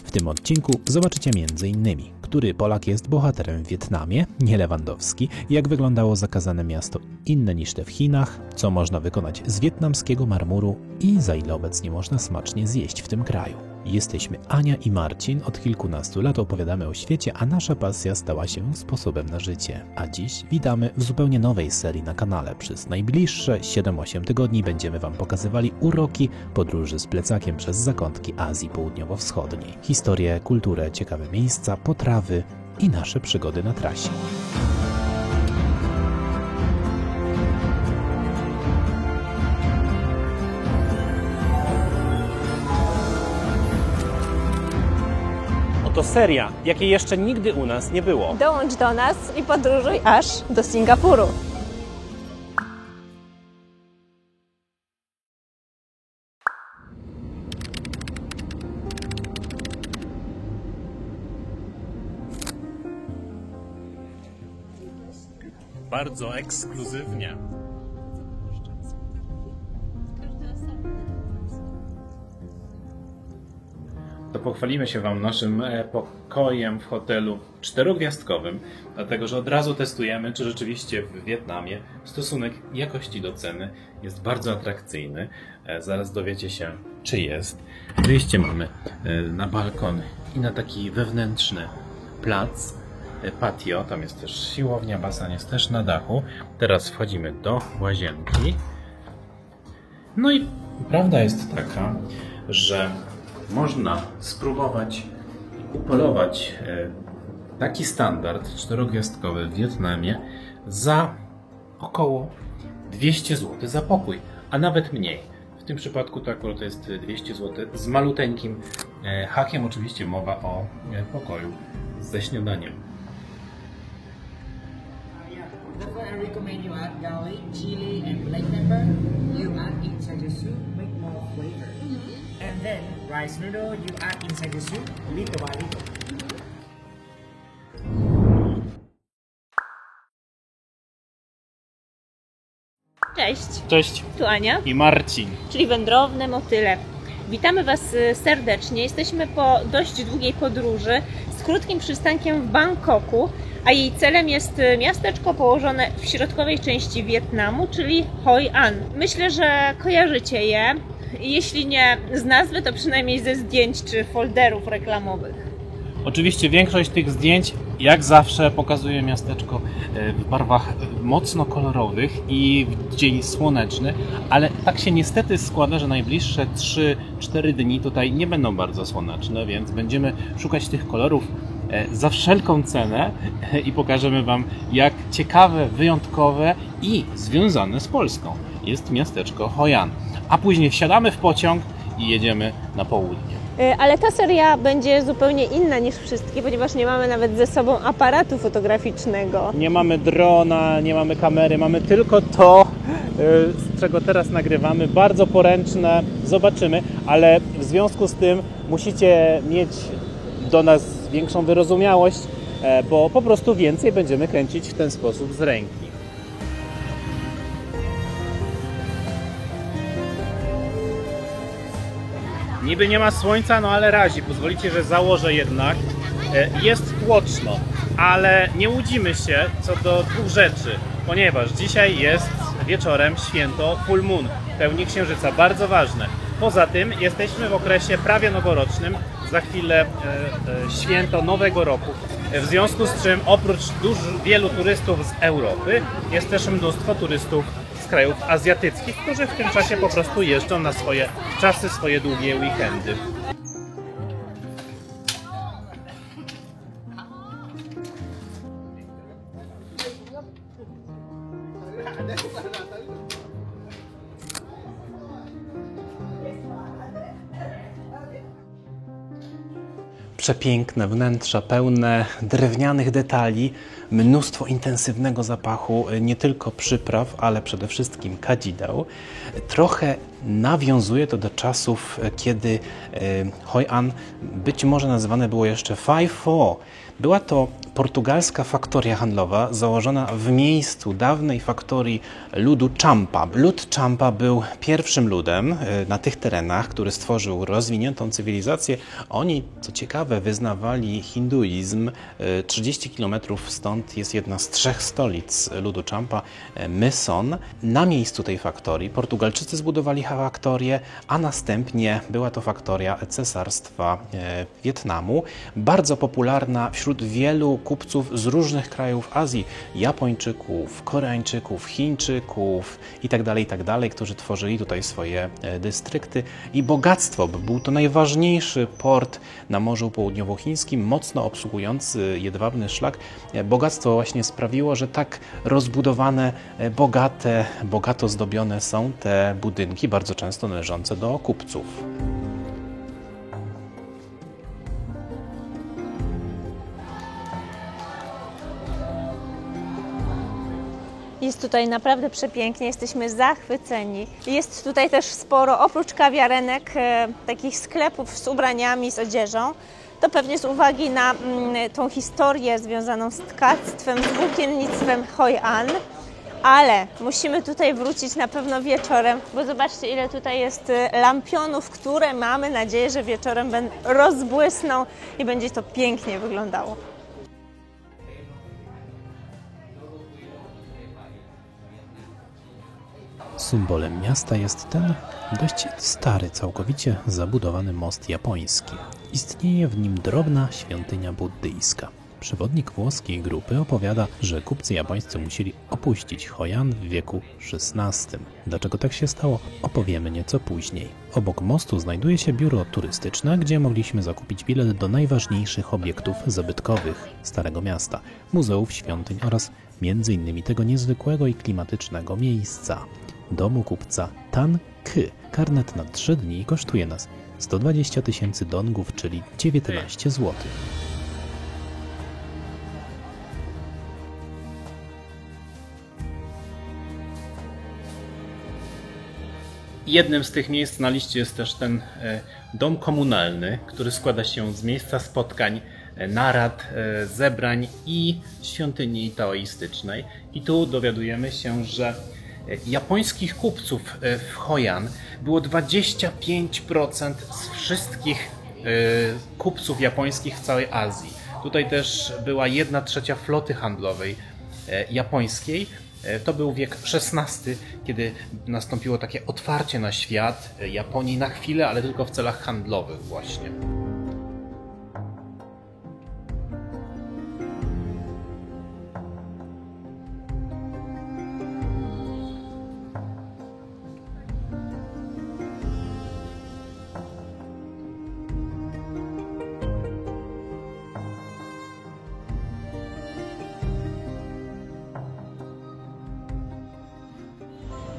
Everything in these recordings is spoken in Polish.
W tym odcinku zobaczycie m.in. który Polak jest bohaterem w Wietnamie, nie Lewandowski, jak wyglądało zakazane miasto inne niż te w Chinach, co można wykonać z wietnamskiego marmuru i za ile obecnie można smacznie zjeść w tym kraju. Jesteśmy Ania i Marcin, od kilkunastu lat opowiadamy o świecie, a nasza pasja stała się sposobem na życie. A dziś witamy w zupełnie nowej serii na kanale. Przez najbliższe 7-8 tygodni będziemy Wam pokazywali uroki podróży z plecakiem przez zakątki Azji Południowo-Wschodniej. Historię, kulturę, ciekawe miejsca, potrawy i nasze przygody na trasie. To seria, jakiej jeszcze nigdy u nas nie było. Dołącz do nas i podróżuj aż do Singapuru. Bardzo ekskluzywnie. To pochwalimy się Wam naszym pokojem w hotelu 4-gwiazdkowym, dlatego że od razu testujemy, czy rzeczywiście w Wietnamie stosunek jakości do ceny jest bardzo atrakcyjny. Zaraz dowiecie się, czy jest. Wyjście mamy na balkon i na taki wewnętrzny plac, patio, tam jest też siłownia, basen jest też na dachu. Teraz wchodzimy do łazienki. No i prawda jest taka, że można spróbować upolować taki standard 4-gwiazdkowy w Wietnamie za około 200 zł za pokój, a nawet mniej. W tym przypadku to akurat jest 200 zł z maluteńkim hakiem. Oczywiście mowa o pokoju ze śniadaniem. Therefore, I recommend you add garlic, chili, and black pepper. You add inside the soup, make more flavor. And then rice noodle, you add inside the soup, little by little. Cześć, Cześć tu Ania, i Marcin. czyli Wędrowne Motyle. Witamy Was serdecznie. Jesteśmy po dość długiej podróży z krótkim przystankiem w Bangkoku, a jej celem jest miasteczko położone w środkowej części Wietnamu, czyli Hoi An. Myślę, że kojarzycie je. Jeśli nie z nazwy, to przynajmniej ze zdjęć czy folderów reklamowych. Oczywiście większość tych zdjęć, jak zawsze, pokazuje miasteczko w barwach mocno kolorowych i w dzień słoneczny, ale tak się niestety składa, że najbliższe 3-4 dni tutaj nie będą bardzo słoneczne, więc będziemy szukać tych kolorów za wszelką cenę i pokażemy Wam, jak ciekawe, wyjątkowe i związane z Polską jest miasteczko Hoi An. A później wsiadamy w pociąg i jedziemy na południe. Ale ta seria będzie zupełnie inna niż wszystkie, ponieważ nie mamy nawet ze sobą aparatu fotograficznego. Nie mamy drona, nie mamy kamery, mamy tylko to, z czego teraz nagrywamy. Bardzo poręczne, zobaczymy, ale w związku z tym musicie mieć do nas większą wyrozumiałość, bo po prostu więcej będziemy kręcić w ten sposób z ręki. Niby nie ma słońca, no ale razi. Pozwolicie, że założę jednak. Jest tłoczno, ale nie łudzimy się co do dwóch rzeczy, ponieważ dzisiaj jest wieczorem święto Full Moon, pełni księżyca, bardzo ważne. Poza tym jesteśmy w okresie prawie noworocznym, za chwilę święto Nowego Roku, w związku z czym oprócz wielu turystów z Europy jest też mnóstwo turystów z krajów azjatyckich, którzy w tym czasie po prostu jeżdżą na swoje czasy, swoje długie weekendy. Przepiękne wnętrza, pełne drewnianych detali, mnóstwo intensywnego zapachu, nie tylko przypraw, ale przede wszystkim kadzideł. Trochę nawiązuje to do czasów, kiedy Hoi An być może nazywane było jeszcze Phai Pho. Była to portugalska faktoria handlowa założona w miejscu dawnej faktorii ludu Champa. Lud Champa był pierwszym ludem na tych terenach, który stworzył rozwiniętą cywilizację. Oni, co ciekawe, wyznawali hinduizm. 30 km stąd jest jedna z 3 stolic ludu Champa, Myson. Na miejscu tej faktorii Portugalczycy zbudowali faktorię, a następnie była to faktoria Cesarstwa Wietnamu. Bardzo popularna wśród wielu kupców z różnych krajów Azji, Japończyków, Koreańczyków, Chińczyków itd., którzy tworzyli tutaj swoje dystrykty. I bogactwo, bo był to najważniejszy port na Morzu Południowochińskim, mocno obsługujący jedwabny szlak. Bogactwo właśnie sprawiło, że tak rozbudowane, bogato zdobione są te budynki, bardzo często należące do kupców. Jest tutaj naprawdę przepięknie, jesteśmy zachwyceni. Jest tutaj też sporo, oprócz kawiarenek, takich sklepów z ubraniami, z odzieżą. To pewnie z uwagi na tą historię związaną z tkactwem, z włókiennictwem Hoi An. Ale musimy tutaj wrócić na pewno wieczorem, bo zobaczcie, ile tutaj jest lampionów, które mamy nadzieję, że wieczorem rozbłysną i będzie to pięknie wyglądało. Symbolem miasta jest ten dość stary, całkowicie zabudowany most japoński. Istnieje w nim drobna świątynia buddyjska. Przewodnik włoskiej grupy opowiada, że kupcy japońscy musieli opuścić Hoi An w wieku XVI. Dlaczego tak się stało, opowiemy nieco później. Obok mostu znajduje się biuro turystyczne, gdzie mogliśmy zakupić bilet do najważniejszych obiektów zabytkowych Starego Miasta, muzeów, świątyń oraz m.in. tego niezwykłego i klimatycznego miejsca. Domu kupca Tan Ky. Karnet na 3 dni kosztuje nas 120 000 dongów, czyli 19 zł. Jednym z tych miejsc na liście jest też ten dom komunalny, który składa się z miejsca spotkań, narad, zebrań i świątyni taoistycznej. I tu dowiadujemy się, że japońskich kupców w Hoi An było 25% z wszystkich kupców japońskich w całej Azji. Tutaj też była 1/3 floty handlowej japońskiej. To był wiek XVI, kiedy nastąpiło takie otwarcie na świat Japonii na chwilę, ale tylko w celach handlowych właśnie.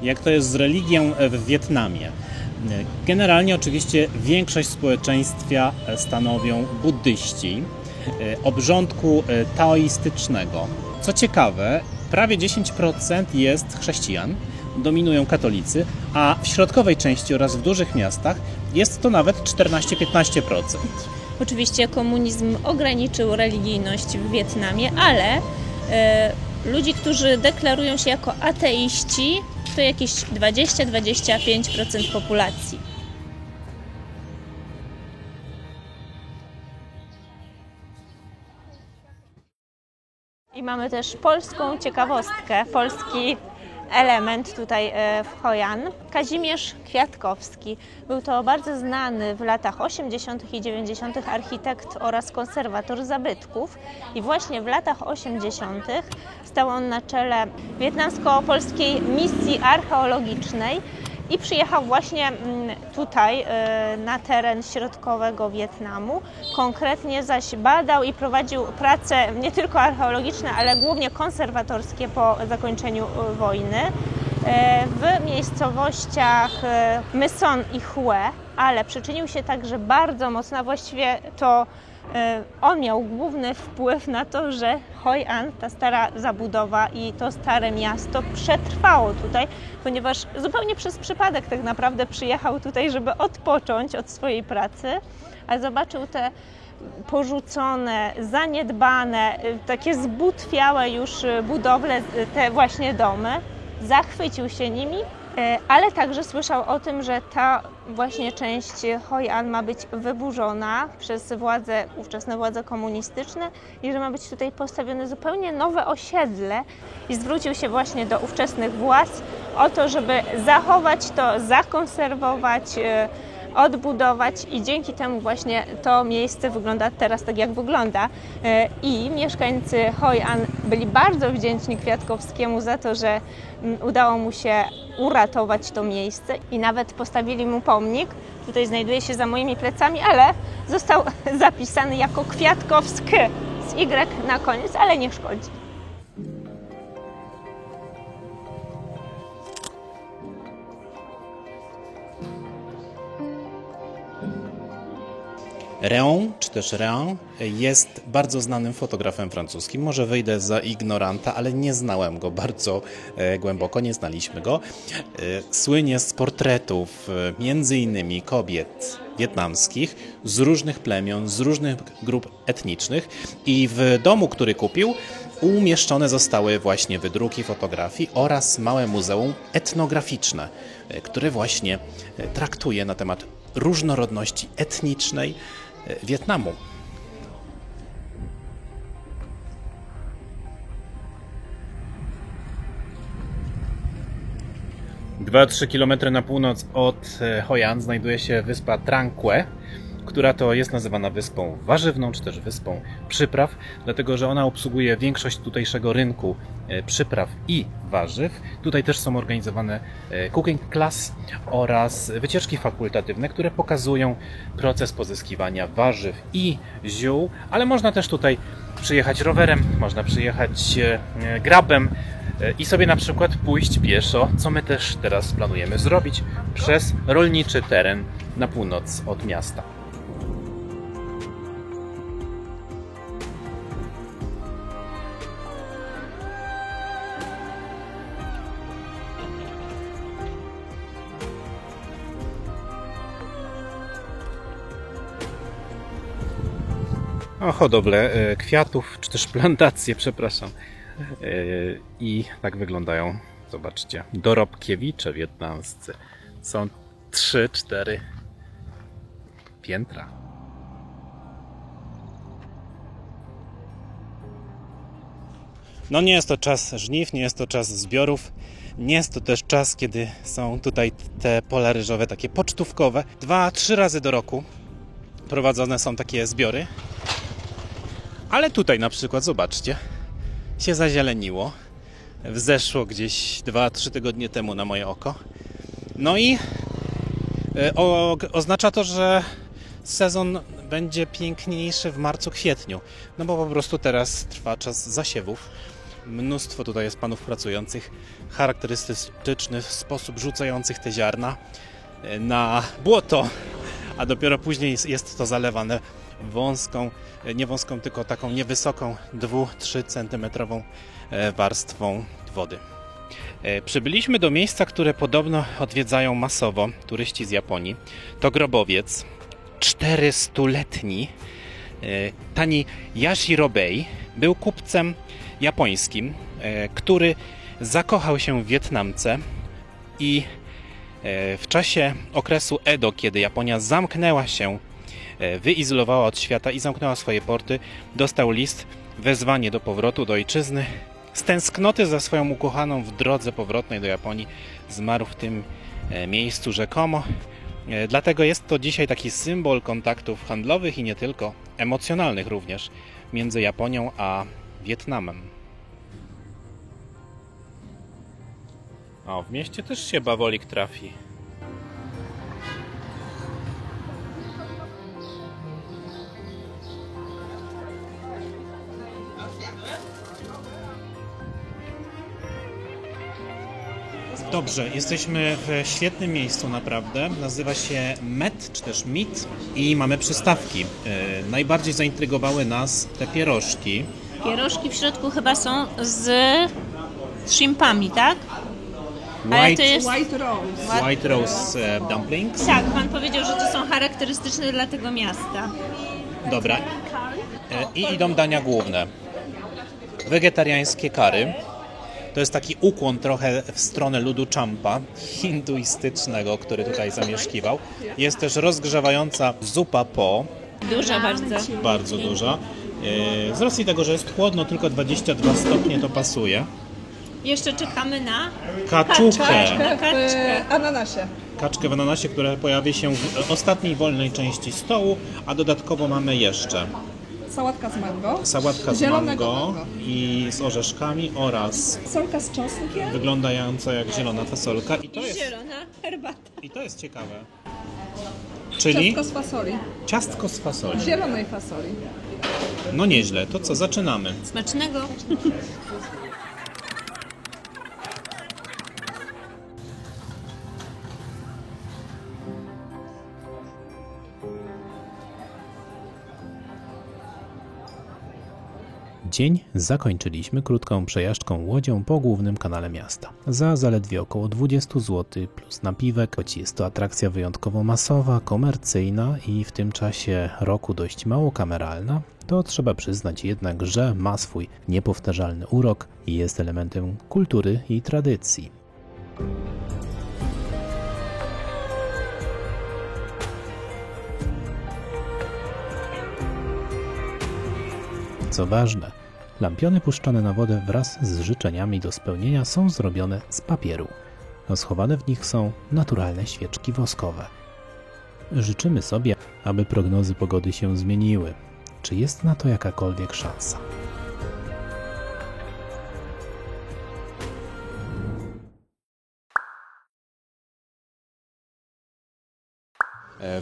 Jak to jest z religią w Wietnamie? Generalnie oczywiście większość społeczeństwa stanowią buddyści obrządku taoistycznego. Co ciekawe, prawie 10% jest chrześcijan, dominują katolicy, a w środkowej części oraz w dużych miastach jest to nawet 14-15%. Oczywiście komunizm ograniczył religijność w Wietnamie, ale ludzi, którzy deklarują się jako ateiści, to jakieś 20-25% populacji. I mamy też polską ciekawostkę, polski element tutaj w Hoi An. Kazimierz Kwiatkowski. Był to bardzo znany w latach 80. i 90. architekt oraz konserwator zabytków. I właśnie w latach 80. stał on na czele wietnamsko-polskiej misji archeologicznej i przyjechał właśnie tutaj na teren środkowego Wietnamu. Konkretnie zaś badał i prowadził prace nie tylko archeologiczne, ale głównie konserwatorskie po zakończeniu wojny. w miejscowościach My Son i Hue, ale przyczynił się także bardzo mocno, a właściwie to on miał główny wpływ na to, że Hoi An, ta stara zabudowa i to stare miasto przetrwało tutaj, ponieważ zupełnie przez przypadek tak naprawdę przyjechał tutaj, żeby odpocząć od swojej pracy, a zobaczył te porzucone, zaniedbane, takie zbutwiałe już budowle, te właśnie domy. Zachwycił się nimi, ale także słyszał o tym, że ta właśnie część Hoi An ma być wyburzona przez ówczesne władze komunistyczne i że ma być tutaj postawione zupełnie nowe osiedle i zwrócił się właśnie do ówczesnych władz o to, żeby zachować to, zakonserwować, odbudować i dzięki temu właśnie to miejsce wygląda teraz tak, jak wygląda. I mieszkańcy Hoi An byli bardzo wdzięczni Kwiatkowskiemu za to, że udało mu się uratować to miejsce i nawet postawili mu pomnik. Tutaj znajduje się za moimi plecami, ale został zapisany jako Kwiatkowski z Y na koniec, ale nie szkodzi. Réon, czy też Réon, jest bardzo znanym fotografem francuskim. Może wyjdę za ignoranta, ale nie znałem go bardzo głęboko, nie znaliśmy go. Słynie z portretów między innymi kobiet wietnamskich z różnych plemion, z różnych grup etnicznych i w domu, który kupił, umieszczone zostały właśnie wydruki fotografii oraz małe muzeum etnograficzne, które właśnie traktuje na temat różnorodności etnicznej Wietnamu. 2-3 km na północ od Hoi An znajduje się wyspa Trang Que, która to jest nazywana wyspą warzywną, czy też wyspą przypraw, dlatego że ona obsługuje większość tutejszego rynku przypraw i warzyw. Tutaj też są organizowane cooking class oraz wycieczki fakultatywne, które pokazują proces pozyskiwania warzyw i ziół, ale można też tutaj przyjechać rowerem, można przyjechać grabem i sobie na przykład pójść pieszo, co my też teraz planujemy zrobić przez rolniczy teren na północ od miasta. O, hodowlę kwiatów, czy też plantacje, przepraszam. I tak wyglądają, zobaczcie, dorobkiewicze wietnamscy. Są 3-4 piętra. No nie jest to czas żniw, nie jest to czas zbiorów, nie jest to też czas, kiedy są tutaj te pola ryżowe, takie pocztówkowe. 2-3 razy do roku prowadzone są takie zbiory. Ale tutaj na przykład, zobaczcie, się zazieleniło. Wzeszło gdzieś 2-3 tygodnie temu na moje oko. No i oznacza to, że sezon będzie piękniejszy w marcu, kwietniu. No bo po prostu teraz trwa czas zasiewów. Mnóstwo tutaj jest panów pracujących, charakterystyczny sposób rzucających te ziarna na błoto, a dopiero później jest to zalewane wąską, nie wąską, tylko taką niewysoką 2-3 centymetrową warstwą wody. Przybyliśmy do miejsca, które podobno odwiedzają masowo turyści z Japonii. To grobowiec 400-letni. Tani Yashiro Bei był kupcem japońskim, który zakochał się w Wietnamce i w czasie okresu Edo, kiedy Japonia zamknęła się, wyizolowała od świata i zamknęła swoje porty, dostał list, wezwanie do powrotu do ojczyzny. Z tęsknoty za swoją ukochaną w drodze powrotnej do Japonii zmarł w tym miejscu rzekomo. Dlatego jest to dzisiaj taki symbol kontaktów handlowych i nie tylko, emocjonalnych również, między Japonią a Wietnamem. O, w mieście też się bawolik trafi. Dobrze, jesteśmy w świetnym miejscu naprawdę. Nazywa się Met, czy też Mit i mamy przystawki. Najbardziej zaintrygowały nas te pierożki. Pierożki w środku chyba są z shrimpami, tak? Ale to jest... White Rose Dumplings. Tak, pan powiedział, że to są charakterystyczne dla tego miasta. Dobra. I idą dania główne. Wegetariańskie curry. To jest taki ukłon trochę w stronę ludu Champa, hinduistycznego, który tutaj zamieszkiwał. Jest też rozgrzewająca zupa po. Duża bardzo. Bardzo duża. Z racji tego, że jest chłodno, tylko 22 stopnie to pasuje. Jeszcze czekamy na Kaczuchę. W ananasie. Kaczkę w ananasie, która pojawi się w ostatniej wolnej części stołu, a dodatkowo mamy jeszcze Sałatka z mango. sałatka z Zielonego mango i z orzeszkami oraz Solka z czosnkiem. wyglądająca jak zielona fasolka. zielona herbata. I to jest ciekawe. Czyli Ciastko z fasoli. ciastko z fasoli. Zielonej fasoli. No nieźle. To co, zaczynamy. Smacznego. Dzień zakończyliśmy krótką przejażdżką łodzią po głównym kanale miasta. Za zaledwie około 20 zł plus napiwek, choć jest to atrakcja wyjątkowo masowa, komercyjna i w tym czasie roku dość mało kameralna, to trzeba przyznać jednak, że ma swój niepowtarzalny urok i jest elementem kultury i tradycji. Co ważne, lampiony puszczane na wodę wraz z życzeniami do spełnienia są zrobione z papieru, a schowane w nich są naturalne świeczki woskowe. Życzymy sobie, aby prognozy pogody się zmieniły. Czy jest na to jakakolwiek szansa?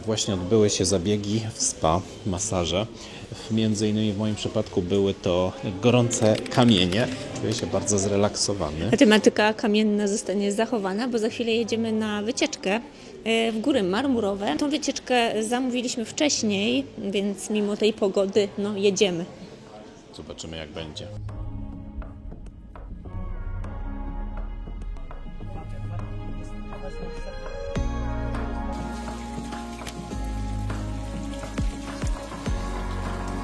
Właśnie odbyły się zabiegi w spa, masaże. Między innymi w moim przypadku były to gorące kamienie. Czuję się bardzo zrelaksowany. Tematyka kamienna zostanie zachowana, bo za chwilę jedziemy na wycieczkę w Góry Marmurowe. Tą wycieczkę zamówiliśmy wcześniej, więc mimo tej pogody jedziemy. Zobaczymy jak będzie.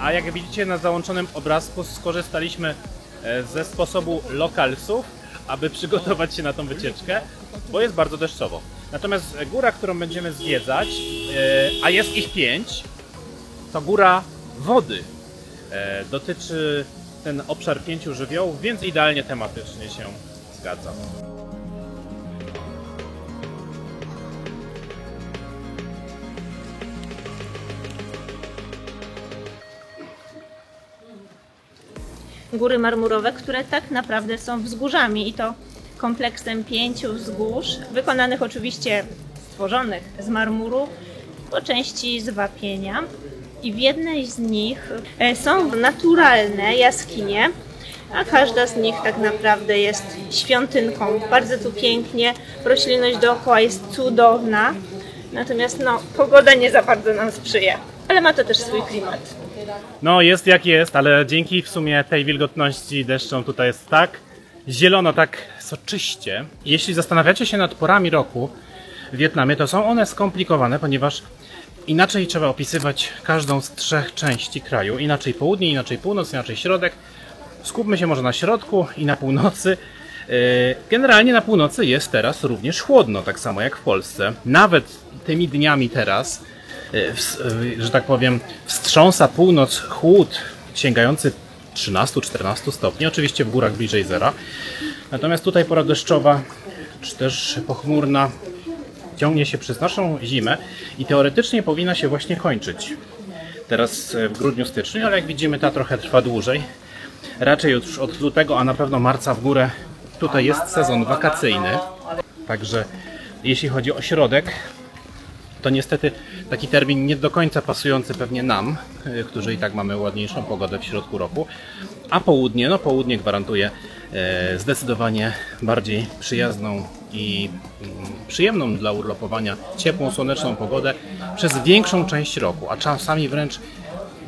A jak widzicie na załączonym obrazku, skorzystaliśmy ze sposobu lokalsów, aby przygotować się na tą wycieczkę, bo jest bardzo deszczowo. Natomiast góra, którą będziemy zwiedzać, a jest ich 5, to góra wody. Dotyczy ten obszar 5 żywiołów, więc idealnie tematycznie się zgadza. Góry Marmurowe, które tak naprawdę są wzgórzami i to kompleksem 5 wzgórz, wykonanych oczywiście, stworzonych z marmuru, po części z wapienia. I w jednej z nich są naturalne jaskinie, a każda z nich tak naprawdę jest świątynką. Bardzo tu pięknie, roślinność dookoła jest cudowna, natomiast pogoda nie za bardzo nam sprzyja, ale ma to też swój klimat. No jest jak jest, ale dzięki w sumie tej wilgotności deszczom tutaj jest tak zielono, tak soczyście. Jeśli zastanawiacie się nad porami roku w Wietnamie, to są one skomplikowane, ponieważ inaczej trzeba opisywać każdą z 3 części kraju. Inaczej południe, inaczej północ, inaczej środek. Skupmy się może na środku i na północy. Generalnie na północy jest teraz również chłodno, tak samo jak w Polsce. Nawet tymi dniami teraz, że tak powiem, wstrząsa północ chłód sięgający 13-14 stopni, oczywiście w górach bliżej zera. Natomiast tutaj pora deszczowa, czy też pochmurna, ciągnie się przez naszą zimę i teoretycznie powinna się właśnie kończyć. Teraz w grudniu, styczniu, ale jak widzimy, ta trochę trwa dłużej. Raczej już od lutego, a na pewno marca w górę tutaj jest sezon wakacyjny. Także jeśli chodzi o środek, to niestety taki termin nie do końca pasujący pewnie nam, którzy i tak mamy ładniejszą pogodę w środku roku. A południe, południe gwarantuje zdecydowanie bardziej przyjazną i przyjemną dla urlopowania, ciepłą, słoneczną pogodę przez większą część roku, a czasami wręcz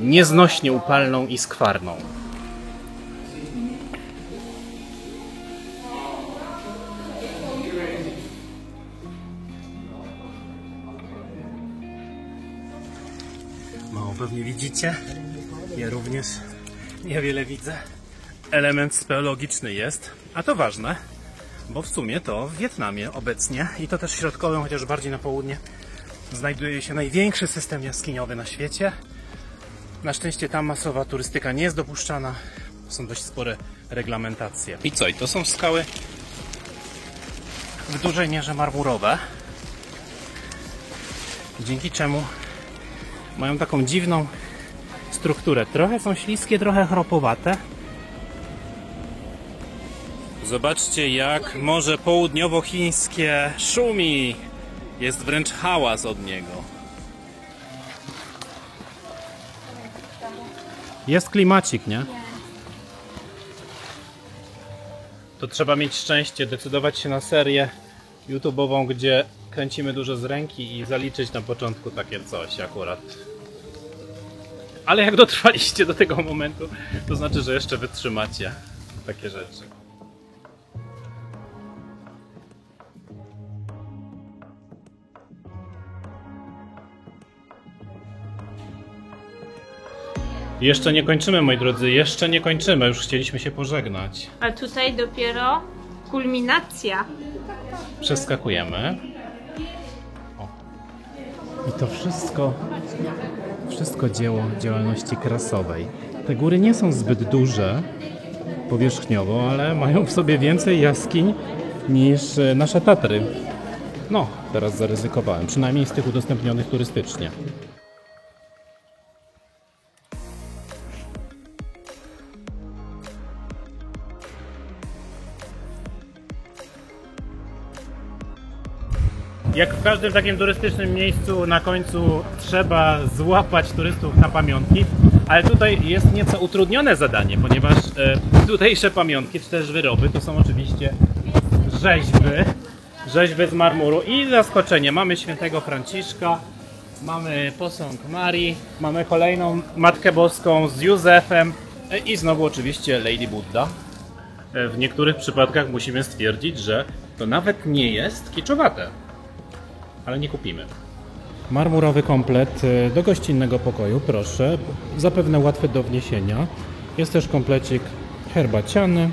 nieznośnie upalną i skwarną. No, pewnie widzicie, ja również niewiele widzę. Element speologiczny jest, a to ważne, bo w sumie to w Wietnamie obecnie, i to też środkowym, chociaż bardziej na południe, znajduje się największy system jaskiniowy na świecie. Na szczęście tam masowa turystyka nie jest dopuszczana, są dość spore reglamentacje. I co? I to są skały w dużej mierze marmurowe, dzięki czemu mają taką dziwną strukturę. Trochę są śliskie, trochę chropowate. Zobaczcie, jak Morze Południowochińskie szumi. Jest wręcz hałas od niego. Jest klimacik, nie? To trzeba mieć szczęście, decydować się na serię YouTube'ową, gdzie kręcimy dużo z ręki i zaliczyć na początku takie coś akurat. Ale jak dotrwaliście do tego momentu, to znaczy, że jeszcze wytrzymacie takie rzeczy. Jeszcze nie kończymy, moi drodzy, jeszcze nie kończymy, już chcieliśmy się pożegnać. A tutaj dopiero kulminacja. Przeskakujemy. O. I to wszystko dzieło działalności krasowej. Te góry nie są zbyt duże powierzchniowo, ale mają w sobie więcej jaskiń niż nasze Tatry. No, teraz zaryzykowałem, przynajmniej z tych udostępnionych turystycznie. Jak w każdym takim turystycznym miejscu na końcu trzeba złapać turystów na pamiątki, ale tutaj jest nieco utrudnione zadanie, ponieważ tutejsze pamiątki, czy też wyroby, to są oczywiście rzeźby z marmuru i zaskoczenie. Mamy świętego Franciszka, mamy posąg Marii, mamy kolejną Matkę Boską z Józefem i znowu oczywiście Lady Buddha. W niektórych przypadkach musimy stwierdzić, że to nawet nie jest kiczowate. Ale nie kupimy. Marmurowy komplet do gościnnego pokoju, proszę. Zapewne łatwy do wniesienia. Jest też komplecik herbaciany.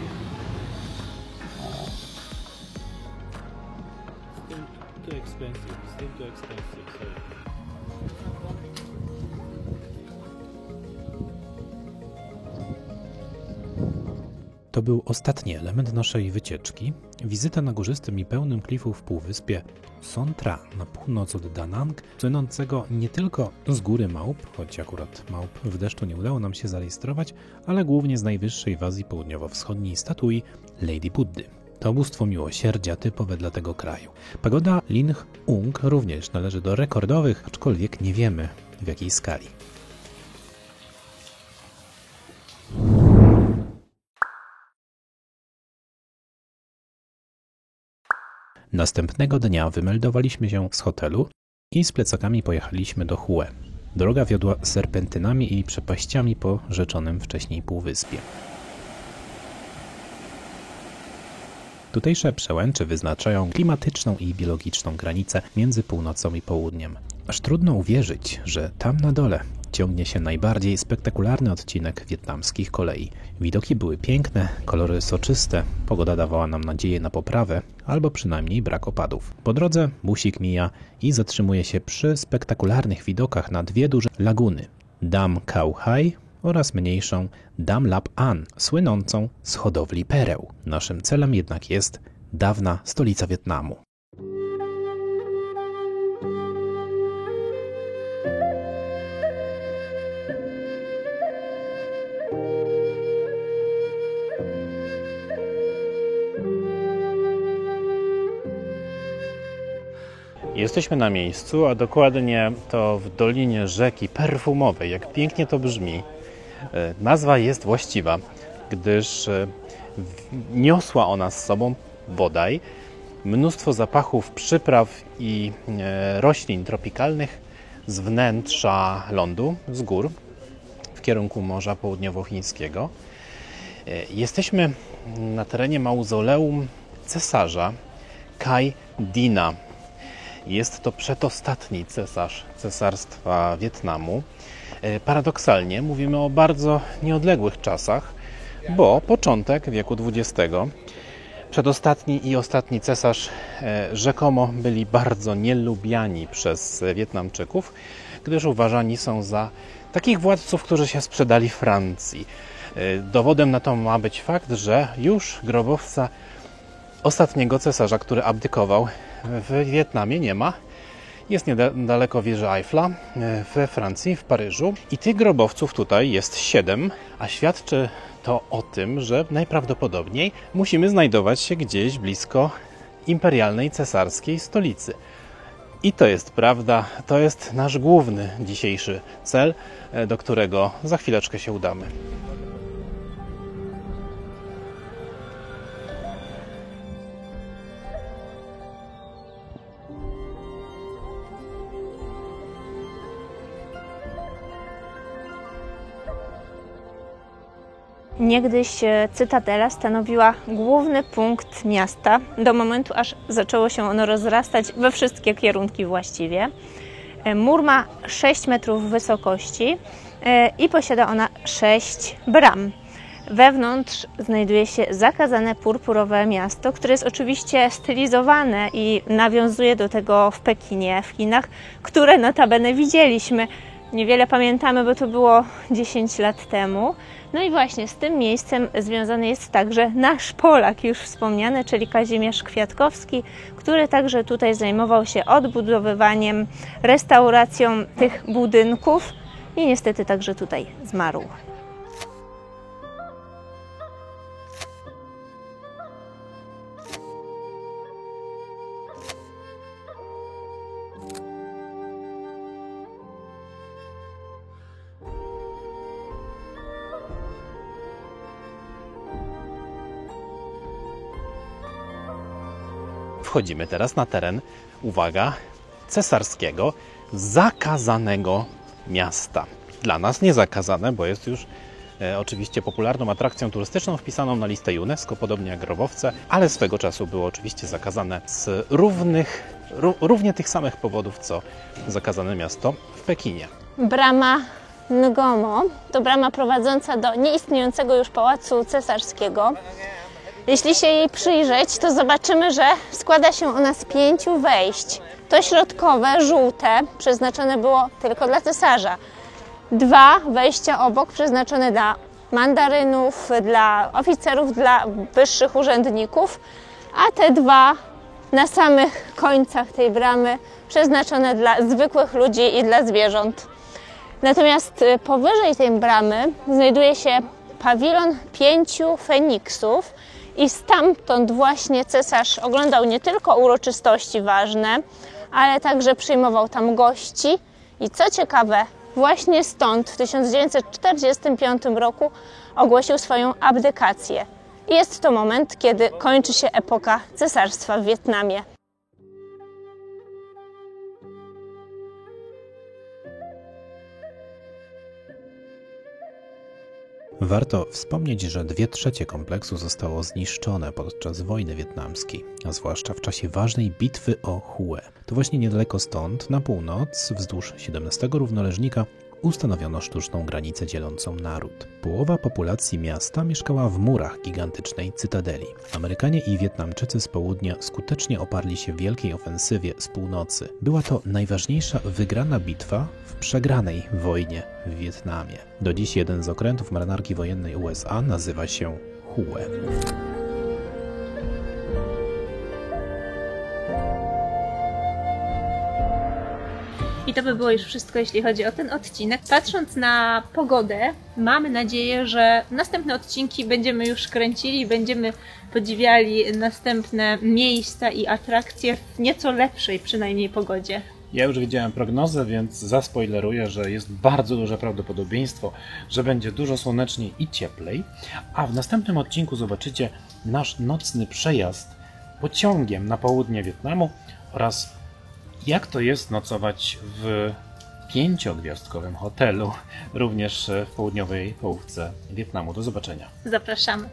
To był ostatni element naszej wycieczki. Wizyta na górzystym i pełnym klifów półwyspie Son Tra na północ od Da Nang, płynącego nie tylko z góry małp, choć akurat małp w deszczu nie udało nam się zarejestrować, ale głównie z najwyższej w Azji Południowo-Wschodniej statui Lady Buddy. To bóstwo miłosierdzia typowe dla tego kraju. Pagoda Linh Ung również należy do rekordowych, aczkolwiek nie wiemy w jakiej skali. Następnego dnia wymeldowaliśmy się z hotelu i z plecakami pojechaliśmy do Hue. Droga wiodła serpentynami i przepaściami po rzeczonym wcześniej półwyspie. Tutejsze przełęcze wyznaczają klimatyczną i biologiczną granicę między północą i południem. Aż trudno uwierzyć, że tam na dole ciągnie się najbardziej spektakularny odcinek wietnamskich kolei. Widoki były piękne, kolory soczyste, pogoda dawała nam nadzieję na poprawę, albo przynajmniej brak opadów. Po drodze busik mija i zatrzymuje się przy spektakularnych widokach na dwie duże laguny. Dam Khao Hai oraz mniejszą Dam Lap An, słynącą z hodowli pereł. Naszym celem jednak jest dawna stolica Wietnamu. Jesteśmy na miejscu, a dokładnie to w dolinie rzeki perfumowej. Jak pięknie to brzmi. Nazwa jest właściwa, gdyż niosła ona z sobą bodaj mnóstwo zapachów, przypraw i roślin tropikalnych z wnętrza lądu, z gór, w kierunku Morza Południowochińskiego. Jesteśmy na terenie mauzoleum cesarza Khai Dina. Jest to przedostatni cesarz Cesarstwa Wietnamu. Paradoksalnie mówimy o bardzo nieodległych czasach, bo początek wieku XX. Przedostatni i ostatni cesarz rzekomo byli bardzo nielubiani przez Wietnamczyków, gdyż uważani są za takich władców, którzy się sprzedali Francji. Dowodem na to ma być fakt, że już grobowca ostatniego cesarza, który abdykował, w Wietnamie nie ma. Jest niedaleko wieży Eiffla we Francji, w Paryżu. I tych grobowców tutaj jest 7, a świadczy to o tym, że najprawdopodobniej musimy znajdować się gdzieś blisko imperialnej cesarskiej stolicy. I to jest prawda, to jest nasz główny dzisiejszy cel, do którego za chwileczkę się udamy. Niegdyś cytadela stanowiła główny punkt miasta, do momentu aż zaczęło się ono rozrastać we wszystkie kierunki właściwie. Mur ma 6 metrów wysokości i posiada ona 6 bram. Wewnątrz znajduje się zakazane purpurowe miasto, które jest oczywiście stylizowane i nawiązuje do tego w Pekinie, w Chinach, które notabene widzieliśmy. Niewiele pamiętamy, bo to było 10 lat temu. No i właśnie z tym miejscem związany jest także nasz Polak już wspomniany, czyli Kazimierz Kwiatkowski, który także tutaj zajmował się odbudowywaniem, restauracją tych budynków i niestety także tutaj zmarł. Wchodzimy teraz na teren, uwaga, cesarskiego, zakazanego miasta. Dla nas niezakazane, bo jest już oczywiście popularną atrakcją turystyczną wpisaną na listę UNESCO, podobnie jak grobowce, ale swego czasu było oczywiście zakazane z równie tych samych powodów, co zakazane miasto w Pekinie. Brama Ngomo to brama prowadząca do nieistniejącego już Pałacu Cesarskiego. Jeśli się jej przyjrzeć, to zobaczymy, że składa się ona z 5 wejść. To środkowe, żółte, przeznaczone było tylko dla cesarza. 2 wejścia obok przeznaczone dla mandarynów, dla oficerów, dla wyższych urzędników, a te 2 na samych końcach tej bramy przeznaczone dla zwykłych ludzi i dla zwierząt. Natomiast powyżej tej bramy znajduje się pawilon 5 feniksów i stamtąd właśnie cesarz oglądał nie tylko uroczystości ważne, ale także przyjmował tam gości i co ciekawe, właśnie stąd w 1945 roku ogłosił swoją abdykację. I jest to moment, kiedy kończy się epoka cesarstwa w Wietnamie. Warto wspomnieć, że 2/3 kompleksu zostało zniszczone podczas wojny wietnamskiej, a zwłaszcza w czasie ważnej bitwy o Hue. To właśnie niedaleko stąd, na północ, wzdłuż 17 równoleżnika, ustanowiono sztuczną granicę dzielącą naród. Połowa populacji miasta mieszkała w murach gigantycznej cytadeli. Amerykanie i Wietnamczycy z południa skutecznie oparli się w wielkiej ofensywie z północy. Była to najważniejsza wygrana bitwa w przegranej wojnie w Wietnamie. Do dziś jeden z okrętów marynarki wojennej USA nazywa się Hue. I to by było już wszystko, jeśli chodzi o ten odcinek. Patrząc na pogodę, mamy nadzieję, że następne odcinki będziemy już kręcili, będziemy podziwiali następne miejsca i atrakcje w nieco lepszej przynajmniej pogodzie. Ja już widziałem prognozę, więc zaspoileruję, że jest bardzo duże prawdopodobieństwo, że będzie dużo słoneczniej i cieplej, a w następnym odcinku zobaczycie nasz nocny przejazd pociągiem na południe Wietnamu oraz jak to jest nocować w 5-gwiazdkowym hotelu, również w południowej połówce Wietnamu. Do zobaczenia. Zapraszamy.